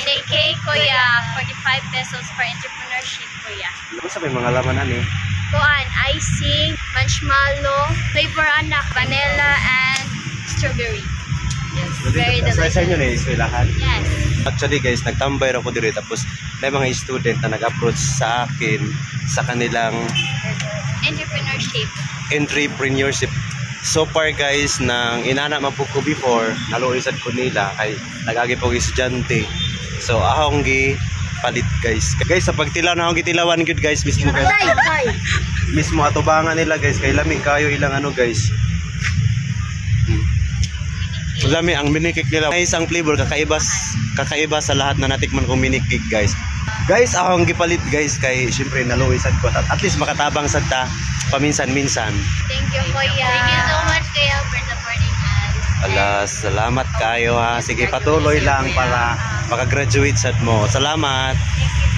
Kay Kuya, 45 pesos for entrepreneurship, Kuya. Ano sa may mga lamanan eh? Kuan, icing, marshmallow, flavor anak, vanilla, and strawberry. Yes, very delicious. Sa inyo na iswilahan? Yes. Actually guys, nagtambay ako dito tapos may mga student na nag-approach sa akin sa kanilang entrepreneurship. So far guys, nang inana man po ko before, naluisad ko nila kay nagagi po estudyante. So ahong gi palit guys. Guys, sa pagtilaw na akong gitilawan gyud guys mismo guys. Mismo atubangan nila guys kay lami kayo ilang ano guys. Lami ang minikik nila. May isang flavor kakaiba sa lahat na natikman kong minikik guys. Guys, akong gipalit guys kay syempre naluwisan ko at least makatabang sa ta paminsan-minsan. Thank you, Kuya. Thank you so much, Kuya, for supporting us. Ala, salamat kayo ha. Sige, patuloy lang para makagraduate sad mo. Salamat. Thank you.